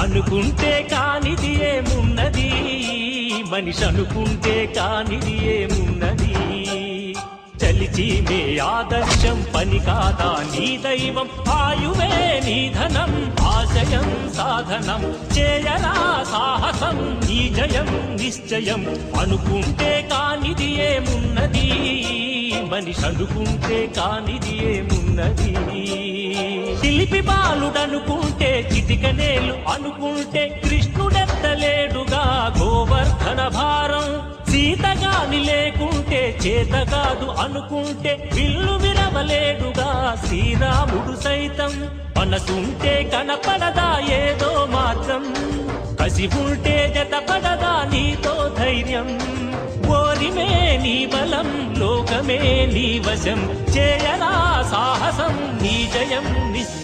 అనుకుంటే కానిది ఏమున్నది, మనిషి అనుకుంటే కానిది ఏమున్నది. చలిచి మే ఆదర్శం పని కాదా నీ దైవం, ఆయువే నీ ధనం ఆశయం సాధనం. చేయరా సాహసం నీ జయం నిశ్చయం. అనుకుంటే కానిది ఏమున్నది, మనిషి అనుకుంటే కానిది ఏమున్నది. శిల్పి బాలుడనుకుంటే చిటికనేలు అనుకుంటే కృష్ణుడెత్తలేడుగా గోవర్ధన భారం. సీతగాని లేకుంటే చేతగాదు అనుకుంటే విల్లు విరవలేడుగా శ్రీరాముడు సైతం. మనసుంటే కనపడదా ఏదో మార్గం, కసి ఉంటే జతపడదా నీతో ధైర్యం. ఓరిమే నీ బలం లోకమే నీ వశం, చేయరా సాహసం నీ జయం